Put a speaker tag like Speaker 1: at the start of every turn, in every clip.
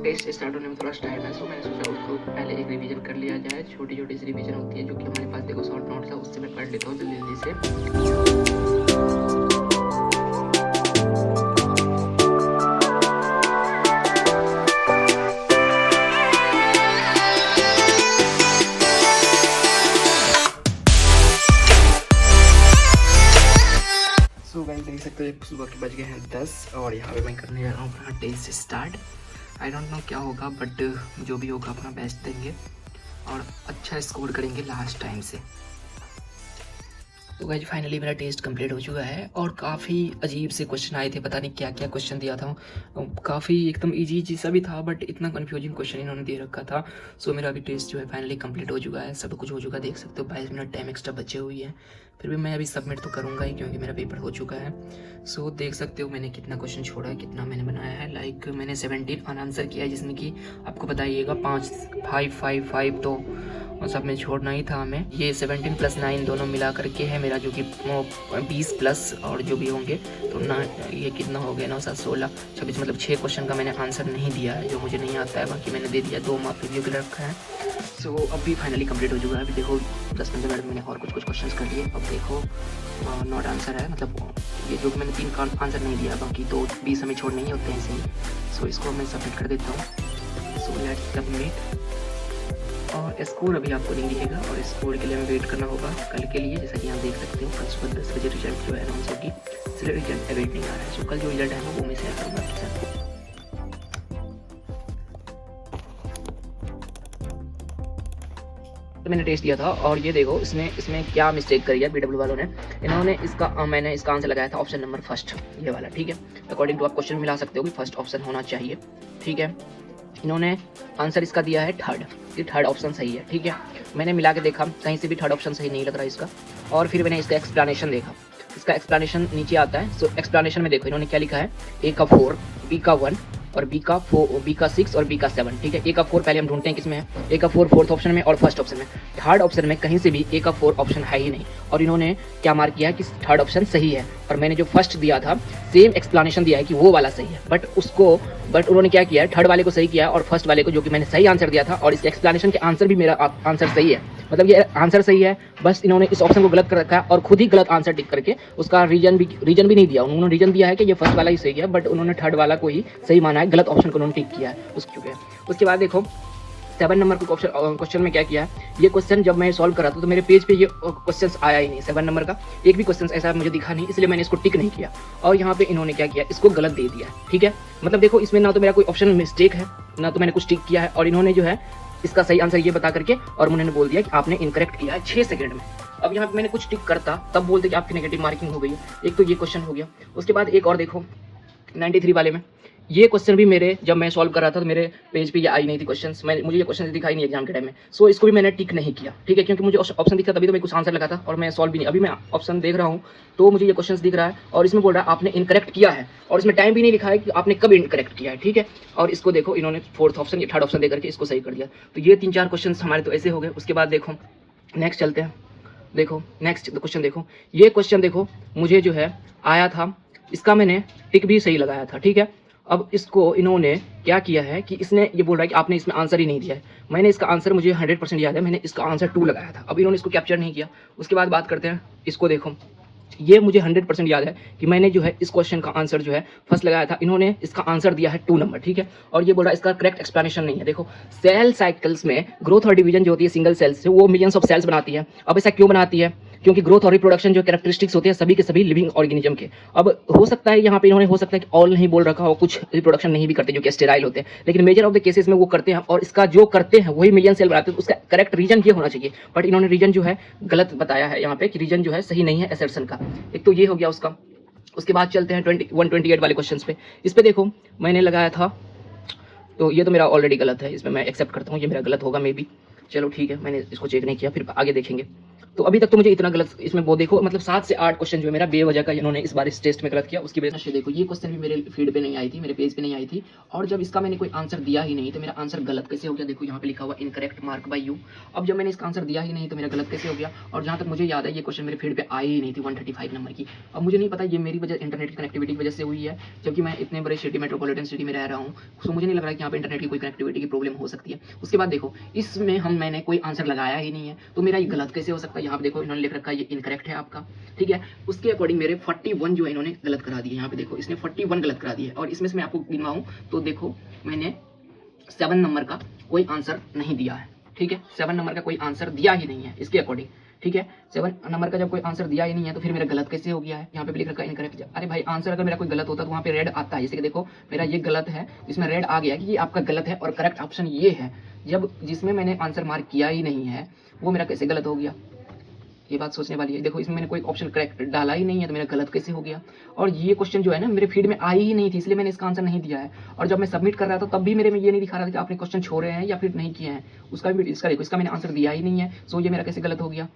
Speaker 1: Test start होने में थोड़ा टाइम है, सो मैंने सोचा उसको पहले एक रिवीजन कर लिया जाए। छोटी छोटी सी रिवीजन होती है जो कि हमारे पास देखो शॉर्ट नोट्स है, उससे मैं पढ़ लेता हूँ जल्दी जल्दी से। सो गाइस देख सकते हो सुबह के बज गए हैं 10 और यहाँ पे मैं करने जा रहा हूँ अपना test start. I don't know क्या होगा, बट जो भी होगा अपना बेस्ट देंगे और अच्छा स्कोर करेंगे लास्ट टाइम से। तो गाइस फाइनली मेरा टेस्ट कंप्लीट हो चुका है और काफ़ी अजीब से क्वेश्चन आए थे, पता नहीं क्या क्या क्वेश्चन दिया था। काफ़ी एकदम इजी सा भी था, बट इतना कंफ्यूजिंग क्वेश्चन इन्होंने दे रखा था। सो मेरा अभी टेस्ट जो है फाइनली कंप्लीट हो चुका है, सब कुछ हो चुका है। देख सकते हो 22 मिनट टाइम एक्स्ट्रा बचे हुई है, फिर भी मैं अभी सबमिट तो करूँगा ही क्योंकि मेरा पेपर हो चुका है। सो देख सकते हो मैंने कितना क्वेश्चन छोड़ा है, कितना मैंने बनाया है। लाइक मैंने 17 अनआंसर किया है, जिसमें कि आपको बताइएगा 5 5 5 5 तो सब में छोड़ना ही था हमें। ये 17 + 9 दोनों मिला करके है मेरा, जो कि 20 प्लस और जो भी होंगे तो ना ये कितना हो गया 9 7 16 26, मतलब 6 क्वेश्चन का मैंने आंसर नहीं दिया है, जो मुझे नहीं आता है। बाकी मैंने दे दिया, 2 मार्क रिव्यू के रखा है। सो अभी फाइनली कंप्लीट हो चुका है। अभी देखो 10-15 मिनट मैंने और कुछ क्वेश्चंस कर लिए। अब देखो नॉट आंसर है, मतलब ये जो मैंने 3 का आंसर नहीं दिया, बाकी तो 20 हमें छोड़ने ही होते हैं ऐसे ही। सो इसको मैं सबमिट कर देता हूँ। So let's submit. और स्कोर अभी आपको नहीं दिखेगा और स्कोर के लिए हमें वेट करना होगा कल के लिए। जैसा कि आप देख सकते हो कल सुबह 10 बजे रिजल्ट जो है अनाउंस होगी, इसलिए रिजल्ट अवेट नहीं आ रहा है। सो कल जो रिजल्ट है वो मैं शेयर करूँगा आपके साथ। तो मैंने टेस्ट दिया था और ये देखो इसमें क्या मिस्टेक करी है BW वालों ने। इन्होंने मैंने इसका आंसर लगाया था ऑप्शन नंबर फर्स्ट, ये वाला, ठीक है। अकॉर्डिंग टू आप क्वेश्चन मिला सकते हो कि फर्स्ट ऑप्शन होना चाहिए, ठीक है। इन्होंने आंसर इसका दिया है थर्ड, कि थर्ड ऑप्शन सही है, ठीक है। मैंने मिला के देखा, कहीं से भी थर्ड ऑप्शन सही नहीं लग रहा है इसका। और फिर मैंने इसका एक्सप्लेनेशन देखा, इसका एक्सप्लेनेशन नीचे आता है। सो एक्सप्लेनेशन में देखो इन्होंने क्या लिखा है, A का 4, B का 1 और B का 6 और B का 7, ठीक है। A का 4 पहले हम ढूंढते हैं किसमें है। A का 4 फोर्थ ऑप्शन में और फर्स्ट ऑप्शन में। थर्ड ऑप्शन में कहीं से भी A का 4 ऑप्शन है ही नहीं, और इन्होंने क्या मार्क किया कि थर्ड ऑप्शन सही है। और मैंने जो फर्स्ट दिया था सेम एक्सप्लेनेशन दिया है कि वो वाला सही है, बट उन्होंने क्या किया है, थर्ड वाले को सही किया है और फर्स्ट वाले को, जो कि मैंने सही आंसर दिया था और इस एक्सप्लेनेशन के आंसर भी मेरा आंसर सही है, मतलब ये आंसर सही है। बस इन्होंने इस ऑप्शन को गलत कर रखा है और खुद ही गलत आंसर टिक करके उसका रीजन भी नहीं दिया। उन्होंने रीजन दिया है कि ये फर्स्ट वाला ही सही है, बट उन्होंने थर्ड वाला को ही सही माना है, गलत ऑप्शन को उन्होंने टिक किया है उसके बाद देखो 7 नंबर के क्वेश्चन में क्या किया है। ये क्वेश्चन जब मैं सॉल्व कर रहा था तो मेरे पेज पे ये क्वेश्चन आया ही नहीं, 7 नंबर का एक भी क्वेश्चन ऐसा मुझे दिखा नहीं, इसलिए मैंने इसको टिक नहीं किया। और यहाँ पे इन्होंने क्या किया, इसको गलत दे दिया, ठीक है। मतलब देखो इसमें ना तो मेरा कोई ऑप्शन मिस्टेक है, ना तो मैंने कुछ टिक किया है, और इन्होंने जो है इसका सही आंसर ये बता करके और उन्होंने बोल दिया कि आपने इनकरेक्ट किया है 6 सेकंड में। अब यहाँ पे मैंने कुछ टिक करता तब बोलते कि आपकी नेगेटिव मार्किंग हो गई है। एक तो ये क्वेश्चन हो गया। उसके बाद एक और देखो 93 वाले में, ये क्वेश्चन भी मेरे जब मैं सॉल्व कर रहा था तो मेरे पेज पे ये आई नहीं थी क्वेश्चंस, मुझे ये क्वेश्चन दिखाई नहीं एग्जाम के टाइम में। सो इसको भी मैंने टिक नहीं किया, ठीक है, क्योंकि मुझे ऑप्शन दिखा तभी तो मैं कुछ आंसर लगा था और मैं सॉल्व भी नहीं। अभी मैं ऑप्शन देख रहा हूँ तो मुझे ये क्वेश्चन दिख रहा है और इसमें बोल रहा है आपने इनकरेक्ट किया है, और इसमें टाइम भी नहीं लिखा है कि आपने कब इनकरेक्ट किया है, ठीक है। और इसको देखो इन्होंने फोर्थ ऑप्शन या थर्ड ऑप्शन देकर के इसको सही कर दिया। तो ये 3-4 क्वेश्चन हमारे तो ऐसे हो गए। उसके बाद देखो नेक्स्ट चलते हैं। देखो नेक्स्ट क्वेश्चन देखो, ये क्वेश्चन देखो मुझे जो है आया था, इसका मैंने टिक भी सही लगाया था, ठीक है। अब इसको इन्होंने क्या किया है कि इसने ये बोल रहा है कि आपने इसमें आंसर ही नहीं दिया है। मैंने इसका आंसर, मुझे 100% याद है, मैंने इसका आंसर 2 लगाया था। अब इन्होंने इसको कैप्चर नहीं किया। उसके बाद बात करते हैं, इसको देखो ये मुझे 100% याद है कि मैंने जो है इस क्वेश्चन का आंसर जो है फर्स्ट लगाया था, इन्होंने इसका आंसर दिया है 2 नंबर, ठीक है। और ये बोल रहा है इसका करेक्ट एक्सप्लेनेशन नहीं है। देखो सेल साइकिल्स में ग्रोथ और डिवीजन जो होती है सिंगल सेल्स से, वो मिलियंस ऑफ सेल्स बनाती है। अब ऐसा क्यों बनाती है, क्योंकि ग्रोथ और रिप्रोडक्शन जो कैरेक्टरिस्टिक्स होते हैं सभी के सभी लिविंग ऑर्गेनिज्म के। अब हो सकता है यहाँ पे इन्होंने, हो सकता है कि ऑल नहीं बोल रखा हो, कुछ रिप्रोडक्शन नहीं भी करते जो कि स्टेराइल होते हैं, लेकिन मेजर ऑफ द केसेस में वो करते हैं, और इसका जो करते हैं वही मिलियन सेल बनाते हैं। उसका करेक्ट रीजन ये होना चाहिए, बट इन्होंने रीजन जो है गलत बताया है यहाँ पे कि रीजन जो है सही नहीं है असर्शन का। एक तो ये हो गया उसका। उसके बाद चलते हैं 128 वाले क्वेश्चन पे। इस पे देखो मैंने लगाया था, तो ये तो मेरा ऑलरेडी गलत है, इसमें मैं एक्सेप्ट करता हूँ, ये मेरा गलत होगा मे बी। चलो ठीक है, मैंने इसको चेक नहीं किया, फिर आगे देखेंगे। तो अभी तक तो मुझे इतना गलत इसमें वो देखो मतलब 7 से 8 क्वेश्चन जो है मेरा बेवजह का इन्होंने इस बार इस टेस्ट में गलत किया, उसकी वजह से देखो ये क्वेश्चन भी मेरे फीड पे नहीं आई थी, मेरे पेज पे नहीं आई थी, और जब इसका मैंने कोई आंसर दिया ही नहीं तो मेरा आंसर गलत कैसे हो गया। देखो यहाँ पे लिखा हुआ इनकरेक्ट मार्क बाय यू। अब जब मैंने इसका आंसर दिया ही नहीं तो मेरा गलत कैसे हो गया। और जहाँ तक मुझे याद है ये क्वेश्चन मेरे फीड पे आई ही नहीं थी 135 नंबर की। अब मुझे नहीं पता ये मेरी वजह इंटरनेट कनेक्टिविटी की वजह से हुई है, जबकि मैं इतने बड़े सिटी मेट्रोपॉलिटन सिटी में रह रहा हूँ, तो मुझे नहीं लग रहा है कि यहाँ पे इंटरनेट की कोई कनेक्टिविटी की प्रॉब्लम हो सकती है। उसके बाद देखो इसमें मैंने कोई आंसर लगाया ही नहीं है, तो मेरा ये गलत कैसे हो सकता है। यहाँ पे देखो इन्होंने लिख रखा है ये इनकरेक्ट है आपका, ठीक है। उसके अकॉर्डिंग मेरे 41 जो है इन्होंने गलत करा दिए। यहाँ पे देखो इसने 41 गलत करा दिए, और इसमें से मैं आपको गिनवाऊं तो देखो मैंने 7 नंबर का कोई आंसर नहीं दिया है, ठीक है। 7 नंबर का कोई आंसर दिया ही नहीं है इसके अकॉर्डिंग, ठीक है। 7 नंबर का जब कोई आंसर दिया ही नहीं है तो फिर मेरा गलत कैसे हो गया है। यहाँ पे लिख रखा है इनकरेक्ट। अरे भाई आंसर अगर मेरा कोई गलत होता तो वहाँ पे रेड आता है, जैसे कि देखो मेरा ये गलत है, इसमें रेड आ गया कि ये आपका गलत है और करेक्ट ऑप्शन ये है। जब जिसमें मैंने आंसर मार्क किया ही नहीं है वो मेरा कैसे गलत हो गया, ये बात सोचने वाली है। देखो इसमें मैंने कोई ऑप्शन करेक्ट डाला ही नहीं है तो मेरा गलत कैसे हो गया। और ये क्वेश्चन जो है ना मेरे फीड में आई ही नहीं थी, इसलिए मैंने इसका आंसर नहीं दिया है। और जब मैं सबमिट कर रहा था तब भी मेरे में ये नहीं दिखा रहा था कि आपने क्वेश्चन छोड़े हैं या फिर नहीं किए हैं, उसका भी इसका देखो इसका मैंने आंसर दिया ही नहीं है। सो ये मेरा कैसे गलत हो गया,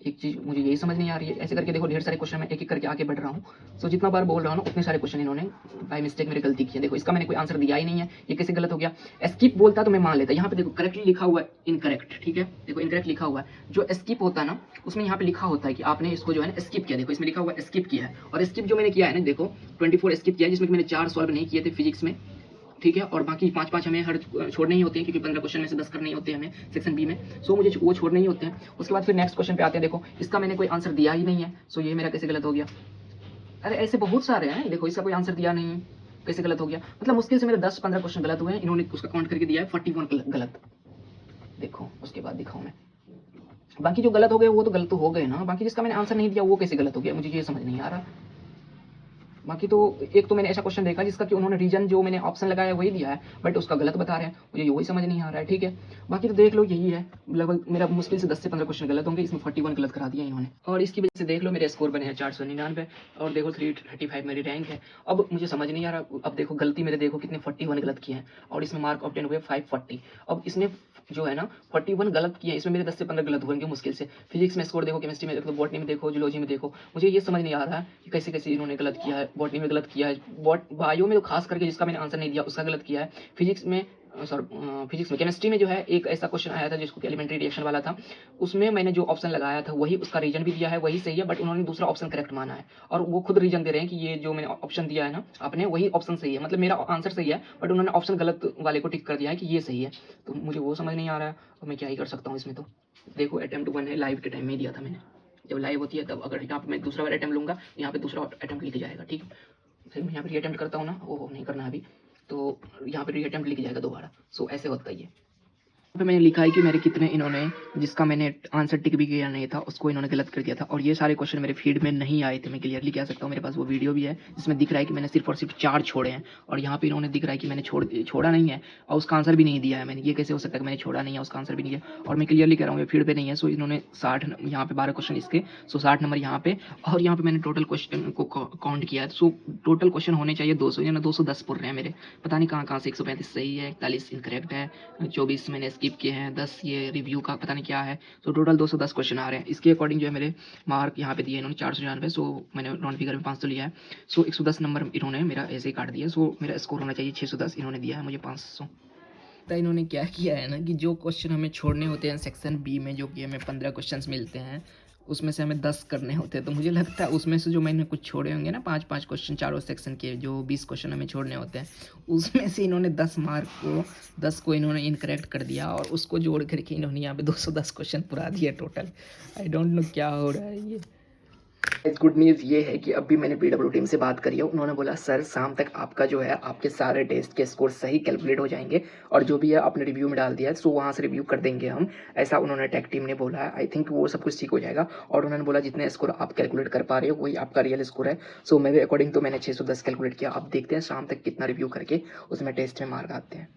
Speaker 1: एक चीज मुझे यही समझ नहीं आ रही है। ऐसे करके देखो ढेर सारे क्वेश्चन मैं एक एक करके आगे बढ़ रहा हूँ। सो जितना बार बोल रहा हूँ ना उतने सारे क्वेश्चन इन्होंने बाय मिस्टेक मेरी गलती की है। देखो इसका मैंने कोई आंसर दिया ही नहीं है, ये कैसे गलत हो गया। स्किप बोलता तो मैं मान लेता, यहाँ पे देखो करेक्टली लिखा हुआ है इनकरेक्ट, ठीक है। देखो इनकरेक्ट लिखा हुआ है, जो स्किप होता है ना उसमें यहाँ पे लिखा होता है कि आपने इसको जो है ना स्किप किया। देखो इसमें लिखा हुआ है स्किप किया है, और स्किप जो मैंने किया है ना देखो 24 स्किप किया है, जिसमें मैंने 4 सॉल्व नहीं किए थे फिजिक्स में, ठीक है। और बाकी 5-5 हमें हर छोड़ने ही होते हैं, क्योंकि 15 क्वेश्चन में से 10 करने ही होते हैं हमें सेक्शन बी में। सो मुझे वो छोड़ने ही होते हैं। उसके बाद फिर नेक्स्ट क्वेश्चन पे आते हैं। देखो इसका मैंने कोई आंसर दिया ही नहीं है, सो ये मेरा कैसे गलत हो गया। अरे ऐसे बहुत सारे हैं, देखो इसका कोई आंसर दिया नहीं है, कैसे गलत हो गया। मतलब मुश्किल से मेरे 10-15 क्वेश्चन गलत हुए हैं, इन्होंने उसका काउंट करके दिया है 41 गलत। देखो उसके बाद दिखाऊं मैं, बाकी जो गलत हो गए वो तो गलत हो गए ना, बाकी जिसका मैंने आंसर नहीं दिया वो कैसे गलत हो गया, मुझे ये समझ नहीं आ रहा। बाकी तो एक तो मैंने ऐसा क्वेश्चन देखा जिसका कि उन्होंने रीजन जो मैंने ऑप्शन लगाया वही दिया है, बट उसका गलत बता रहे हैं, मुझे वही समझ नहीं आ रहा है, ठीक है। बाकी तो देख लो यही है, लगभग मेरा मुश्किल से 10 से 15 क्वेश्चन गलत होंगे, इसमें 41 गलत करा दिया इन्होंने। और इसकी वजह से देख लो मेरे स्कोर बने हैं 499, और देखो 335 मेरी रैंक है। अब मुझे समझ नहीं आ रहा, अब देखो गलती मेरे देखो कितने 41 गलत किए हैं, और इसमें मार्क ऑब्टेन हुए 540। अब इसने जो है ना 41 गलत किए, इसमें मेरे 10 से 15 गलत होंगे मुश्किल से। फिजिक्स में स्कोर देखो, केमिस्ट्री में देखो, बॉटनी में देखो, जूलॉजी में देखो, मुझे ये समझ नहीं आ रहा है कि कैसे कैसे इन्होंने गलत किया है। बॉटनी में गलत किया है, बायो में तो खास करके जिसका मैंने आंसर नहीं दिया उसका गलत किया है। फिजिक्स में फिजिक्स में केमिस्ट्री में जो है एक ऐसा क्वेश्चन आया था जिसको एलिमेंट्री रिएक्शन वाला था, उसमें मैंने जो ऑप्शन लगाया था वही उसका रीजन भी दिया है, वही सही है, बट उन्होंने दूसरा ऑप्शन करेक्ट माना है, और वो खुद रीजन दे रहे हैं कि ये जो मैंने ऑप्शन दिया है ना आपने वही ऑप्शन सही है, मतलब मेरा आंसर सही है, बट उन्होंने ऑप्शन गलत वाले को टिक कर दिया है कि ये सही है। तो मुझे वो समझ नहीं आ रहा है, और मैं क्या ही कर सकता हूँ इसमें। तो देखो अटेम्प्ट 1 है, लाइव के टाइम में दिया था मैंने, जब लाइव होती है तब अगर यहाँ पे मैं दूसरा बार अटेम्प्ट लूंगा यहाँ पे दूसरा अटेम्प्ट लिख जाएगा, ठीक है। फिर मैं यहाँ पे रीअटेम्प्ट करता हूँ ना, वो नहीं करना अभी, तो यहाँ पे रीअटेम्प्ट लिख जाएगा दोबारा। सो ऐसे होता है ये। पे मैंने लिखा है कि मेरे कितने इन्होंने जिसका मैंने आंसर टिक भी किया नहीं था उसको इन्होंने गलत कर दिया था, और ये सारे क्वेश्चन मेरे फीड में नहीं आए थे। मैं क्लियरली कह सकता हूँ, मेरे पास वो वीडियो भी है जिसमें दिख रहा है कि मैंने सिर्फ और सिर्फ 4 छोड़े हैं, और यहाँ पे इन्होंने दिख रहा है कि मैंने छोड़ा नहीं है और उसका आंसर भी नहीं दिया है मैंने। ये कैसे हो सकता है कि मैंने छोड़ा नहीं है उसका आंसर भी नहीं है, और मैं क्लियरली कह रहा हूँ ये फीड पे नहीं है। सो इन्होंने 60 यहाँ पे 12 क्वेश्चन इसके, सो 60 नंबर यहाँ पे, और यहाँ पे मैंने टोटल क्वेश्चन को काउंट किया है। सो टोटल क्वेश्चन होने चाहिए 200, या 210 पुर रहे हैं मेरे, पता नहीं कहाँ से। 135 सही है, 41 इनकरेक्ट है, 24 मैंने स्किप किए हैं, 10 ये रिव्यू का पता नहीं क्या है। तो टोटल 210 क्वेश्चन आ रहे हैं। इसके अकॉर्डिंग जो है मेरे मार्क यहाँ पे दिए इन्होंने 499। सो मैंने राउंड फिगर में 500 लिया है। सो 110 नंबर इन्होंने मेरा ऐसे ही काट दिया। सो मेरा स्कोर होना चाहिए 610, इन्होंने दिया है मुझे 500। तो इन्होंने क्या किया है ना कि जो क्वेश्चन हमें छोड़ने होते हैं सेक्शन बी में, जो कि हमें 15 क्वेश्चन मिलते हैं, उसमें से हमें 10 करने होते हैं। तो मुझे लगता है उसमें से जो मैंने कुछ छोड़े होंगे ना 5-5 क्वेश्चन चारों सेक्शन के, जो 20 क्वेश्चन हमें छोड़ने होते हैं, उसमें से इन्होंने 10 को इन्होंने इनकरेक्ट कर दिया, और उसको जोड़ करके इन्होंने यहाँ पे 210 क्वेश्चन पुरा दिया टोटल। आई डोंट नो क्या हो रहा है ये। गुड न्यूज़ ये है कि अभी मैंने पीडब्ल्यू टीम से बात करी है, उन्होंने बोला सर शाम तक आपका जो है आपके सारे टेस्ट के स्कोर सही कैलकुलेट हो जाएंगे, और जो भी है आपने रिव्यू में डाल दिया है सो वहाँ से रिव्यू कर देंगे हम, ऐसा उन्होंने टेक टीम ने बोला है। आई थिंक वो सब कुछ ठीक हो जाएगा, और उन्होंने बोला जितने स्कोर आप कैलकुलेट कर पा रहे हो वही आपका रियल स्कोर है। सो मेरे अकॉर्डिंग तो मैंने 610 कैलकुलेट किया। अब देखते हैं शाम तक कितना रिव्यू करके उसमें टेस्ट में मार्क आते हैं।